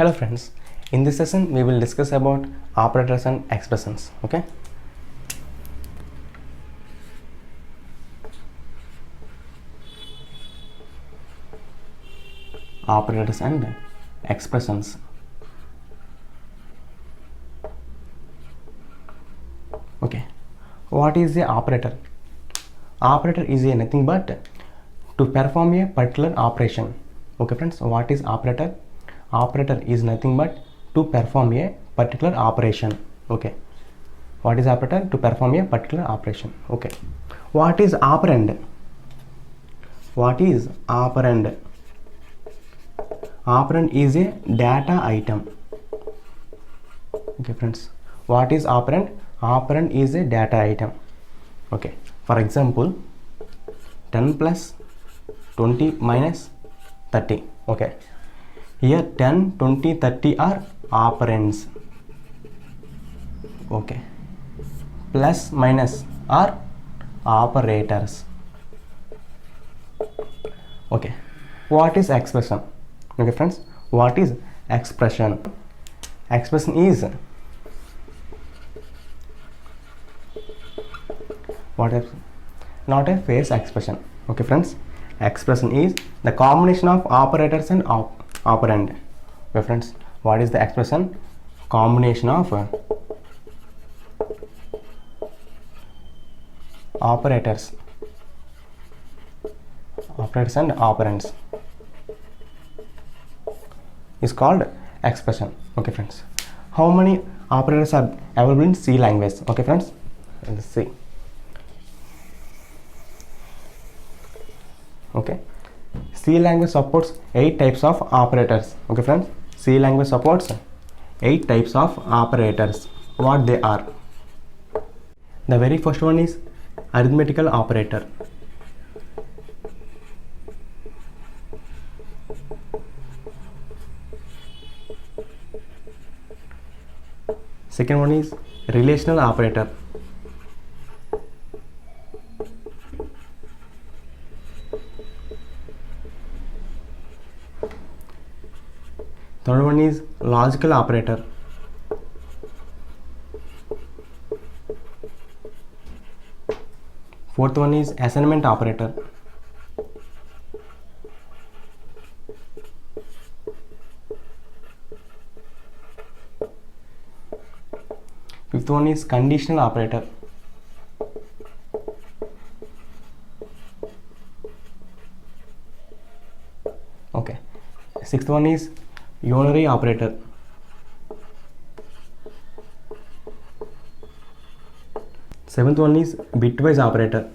Hello friends, in this session we will discuss about operators and expressions. Okay, operators and expressions. Okay, what is the operator? Operator is a nothing but to perform a particular operation. Okay friends, what is operator? Operator is nothing but to perform a particular operation. Okay, what is operator? To perform a particular operation. Okay, what is operand? What is operand? Operand is a data item. Okay friends, what is operand? Operand is a data item. Okay, for example, 10 plus 20 minus 30. Okay, here 10, 20, 30 are operands. Okay, plus minus are operators. Okay, what is expression? Okay friends, what is expression? Expression is what is not a phase expression. Okay friends, expression is the combination of operators and operand. Okay friends, what is the expression? Combination of operators and operands is called expression. Okay friends, how many operators are available in C language? Okay friends, let's see. Okay, C language supports 8 types of operators. Okay friends, C language supports 8 types of operators. What they are? The very first one is arithmetical operator. Second one is relational operator. Third one is logical operator. Fourth one is assignment operator. Fifth one is conditional operator. Okay. Sixth one is unary operator. Seventh one is bitwise operator.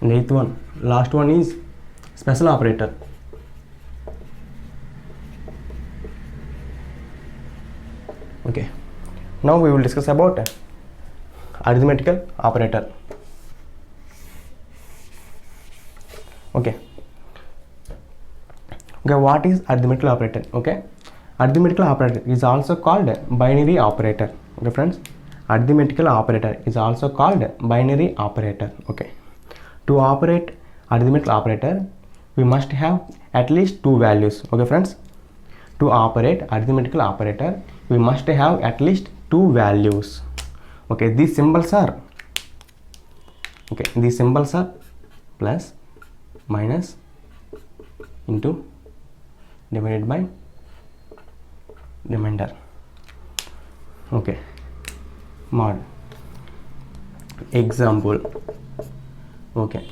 And eighth one, last one is special operator. Okay, now we will discuss about arithmetical operator. Okay, what is arithmetical operator? Okay, arithmetical operator is also called binary operator. Okay friends, arithmetical operator is also called binary operator. Okay, to operate arithmetical operator we must have at least two values. Okay friends, to operate arithmetical operator we must have at least two values. Okay, these symbols are plus, minus, into, divided by, remainder. Okay, mod. Example. Okay,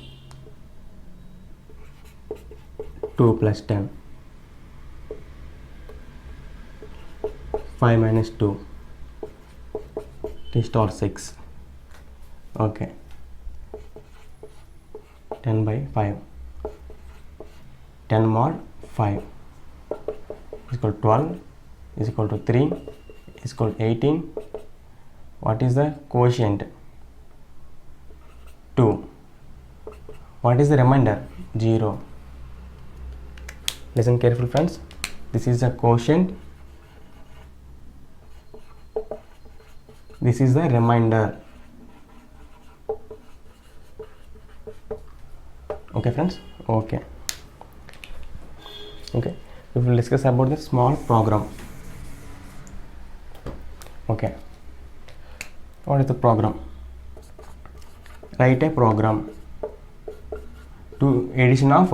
2 plus 10, 5 minus 2 is 6. Okay, 10 by 5, 10 mod 5 is equal to 12 is equal to 3 is equal to 18. What is the quotient? 2. What is the remainder? 0. Listen carefully friends, this is the quotient, this is the remainder. Okay friends, okay. We will discuss about the small program. Okay, what is the program? Write a program to addition of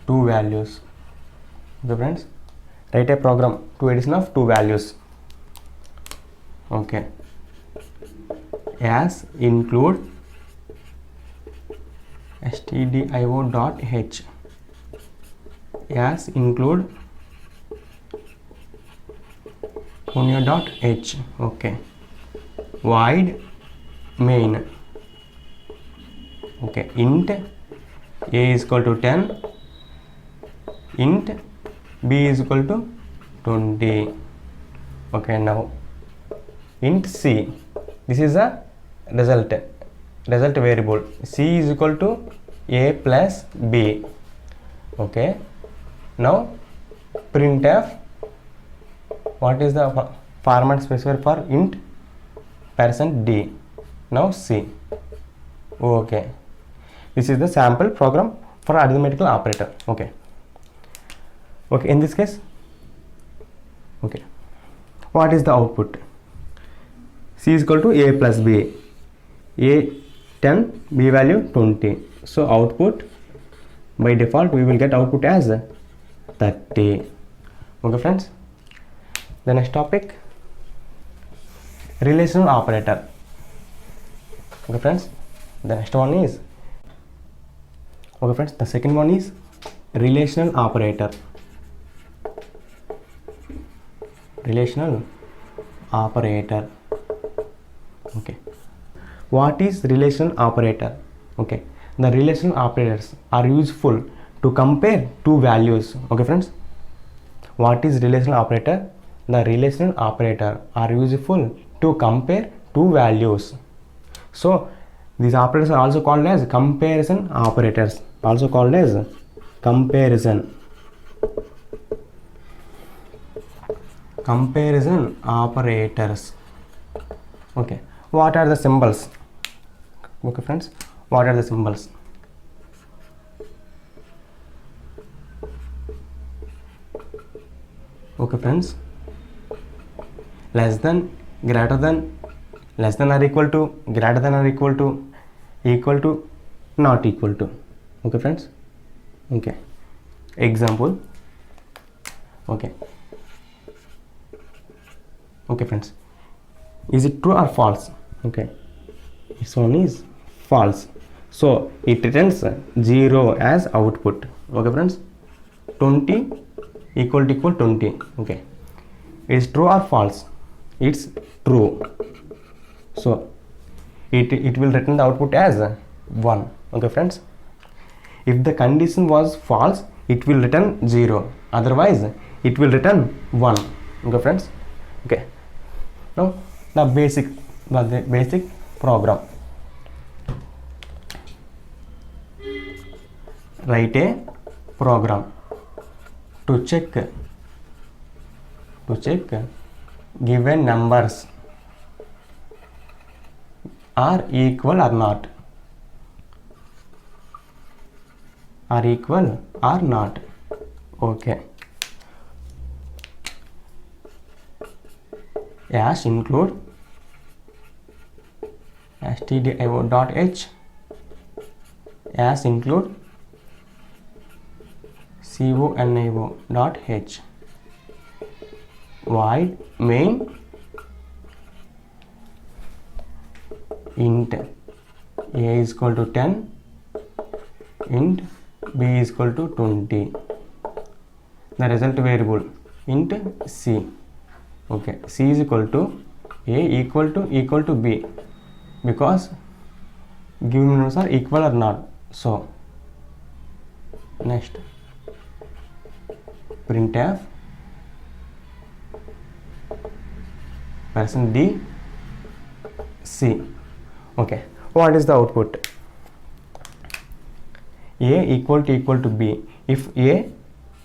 two values. Okay friends, write a program to addition of two values. Okay, as include stdio.h, as include punyo.h. Okay, void main. Okay, int a is equal to 10, int b is equal to 20. Okay, now int c, this is a result variable. C is equal to a plus b. Okay, now printf, what is the format specifier for int? %d. Now c. Okay, this is the sample program for arithmetical operator. Okay, in this case, okay, what is the output? C is equal to a plus b, a 10, b value 20. So output, by default we will get output as 30. Okay friends, the next topic, relational operator. Okay friends, the next one is, okay friends, the second one is relational operator. Relational operator. Okay, what is relational operator? Okay, the relational operators are useful to compare two values. Okay friends, what is relational operator? The relational operator are useful to compare two values. So these operators are also called as comparison operators, also called as comparison operators. Okay, what are the symbols? Okay friends, what are the symbols? Okay friends, less than, greater than, less than or equal to, greater than or equal to, not equal to. Okay friends, okay, example. Okay friends, is it true or false? Okay, this one is false, so it returns 0 as output. Okay friends, 20 equal to 20. Okay, is true or false? It's true, so it will return the output as 1. Okay friends, if the condition was false, it will return 0, otherwise it will return 1. Okay friends, okay, now the basic program. Write a program to check given numbers are equal or not, Okay, as include stdio.h, as include conio.h, void main int a is equal to 10, int b is equal to 20. The result variable int c. Okay, c is equal to a equal to b, because given numbers are equal or not. So next, printf %d c. Okay, what is the output? A equal to b. If a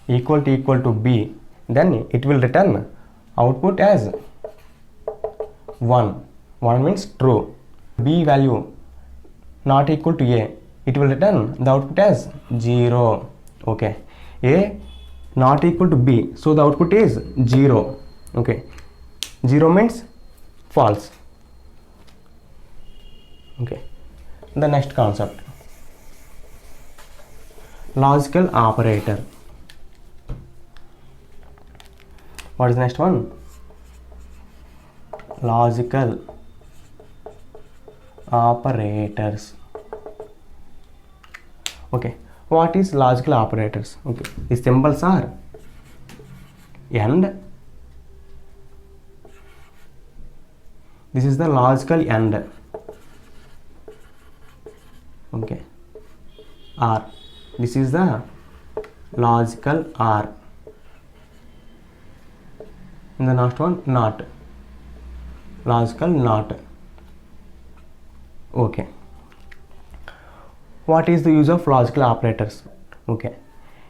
equal to b, then it will return output as 1. 1 means true. B value not equal to A, it will return the output as 0. Okay, A not equal to B, so the output is 0. Okay, 0 means false. Okay, the next concept, logical operator. What is the next one? Logical operators. Okay, what is logical operators? Okay, the symbols are AND. This is the logical AND. Okay, OR. This is the logical OR. And the next one, NOT. Logical NOT. Okay, what is the use of logical operators? Okay,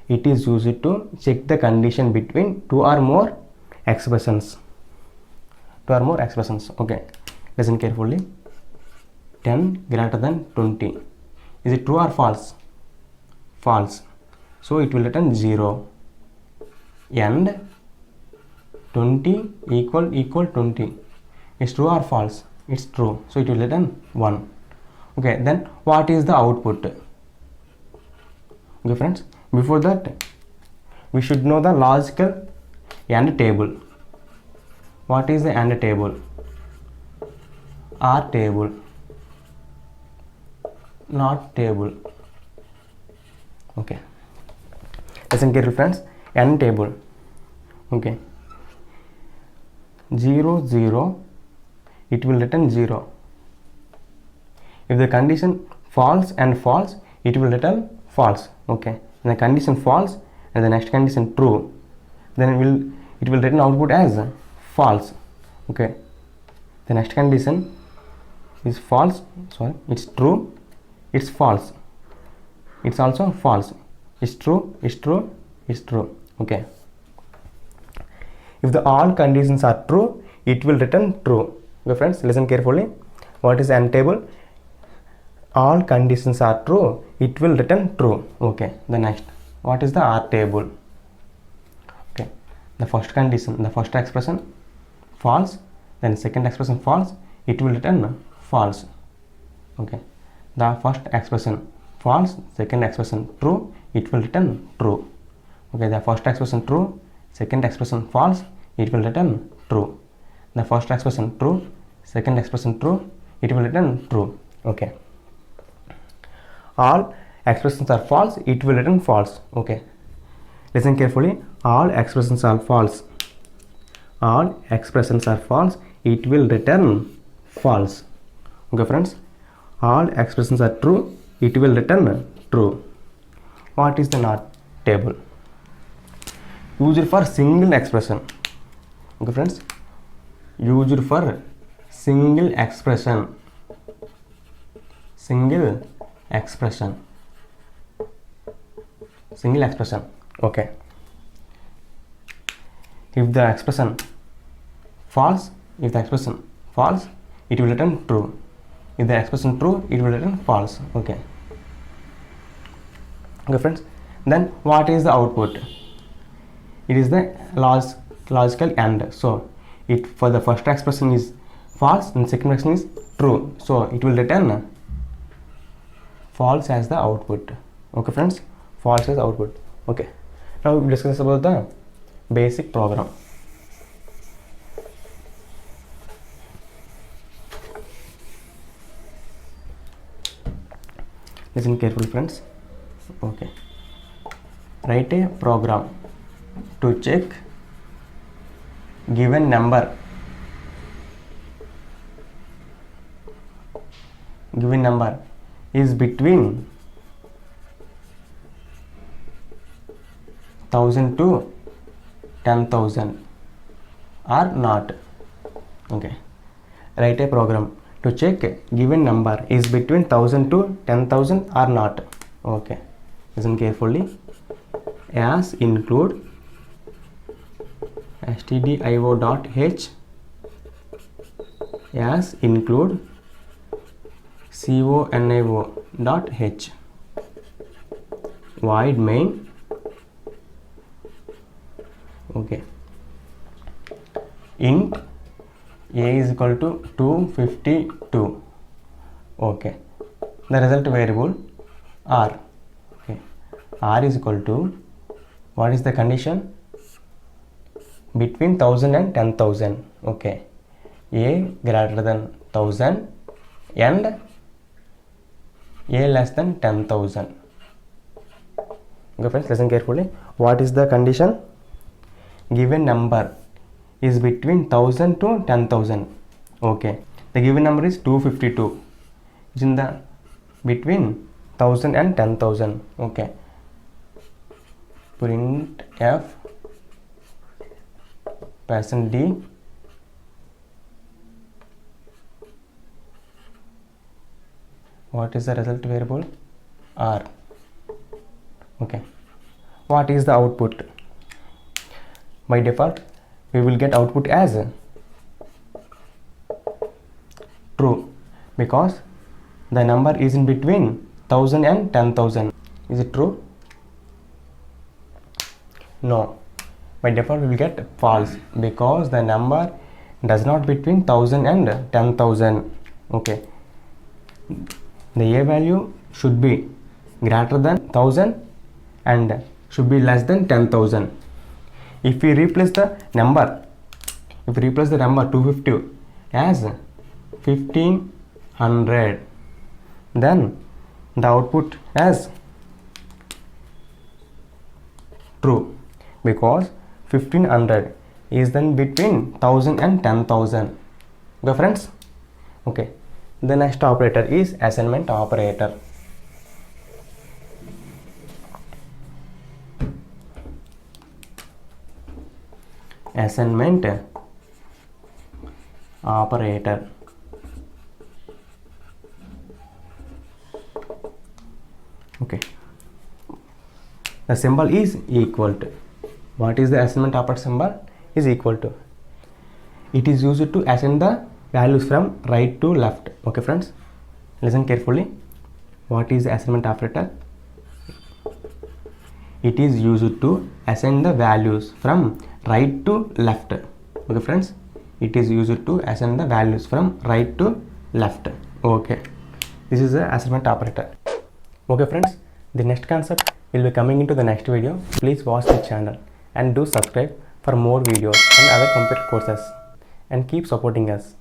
it is used to check the condition between two or more expressions. Okay, listen carefully. 10 greater than 20, is it true or false? False, so it will return 0. And 20 equal 20, is true or false? It's true, so it will return 1. Okay, then what is the output? Okay friends, before that we should know the logical AND table. What is the AND table? OR table, NOT table. Okay, listen carefully friends. AND table. Okay, 0 0, it will return 0. If the condition false and false, it will return false. Okay, when the condition false and the next condition true, then it will return output as false. Okay, the next condition is false, sorry, it's true, it's false, it's also false, it's true, it's true, it's true. Okay, if the all conditions are true, it will return true. Okay friends, listen carefully. What is AND table? All conditions are true, it will return true. Okay, the next, what is the OR table? Okay, the first condition, the first expression false, then second expression false, it will return false. Okay, the first expression false, second expression true, it will return true. Okay, the first expression true, second expression false, it will return true. The first expression true, second expression true, it will return true. Okay, all expressions are false, it will return false. Okay, listen carefully. All expressions are false, all expressions are false, it will return false. Okay friends, all expressions are true, it will return true. What is the NOT table? Used for single expression. Okay friends, used for single expression. Single expression. Okay, if the expression false, it will return true. If the expression true, it will return false. Okay friends, then what is the output? It is the logical AND. So it for the first expression is false and second expression is true, so it will return false as the output. Okay friends, false as output. Okay, now we discuss about the basic program. Listen carefully friends. Okay, write a program to check given number is between 1000 to 10,000 or not. Okay, write a program to check given number is between 1000 to 10,000 or not. Okay, listen carefully. As include stdio.h as include conio dot h void main. Okay, int a is equal to 252. Okay, the result variable r. Okay, r is equal to, what is the condition? Between 1000 and 10,000. Okay, a greater than 1000 and a less than 10,000. Okay friends, listen carefully. What is the condition? Given number is between 1000 to 10,000. Okay, the given number is 252. It's in the between 1000 and 10,000. Okay, print f percent d what is the result variable? R. Okay, what is the output? By default we will get output as true, because the number is in between 1000 and 10,000. Is it true? No, by default we will get false, because the number does not between 1000 and 10,000. Okay, the a value should be greater than 1000 and should be less than 10,000. If we replace the number, 250 as 1500, then the output as true, because 1500 is then between 1000 and 10,000. Okay friends? Okay, the next operator is assignment operator. Assignment operator. Okay, the symbol is equal to. What is the assignment operator symbol? Is equal to. It is used to assign the values from right to left. Okay friends, listen carefully. What is the assignment operator? It is used to assign the values from right to left. Okay friends, it is used to assign the values from right to left. Okay, this is the assignment operator. Okay friends, the next concept will be coming into the next video. Please watch the channel and do subscribe for more videos and other computer courses, and keep supporting us.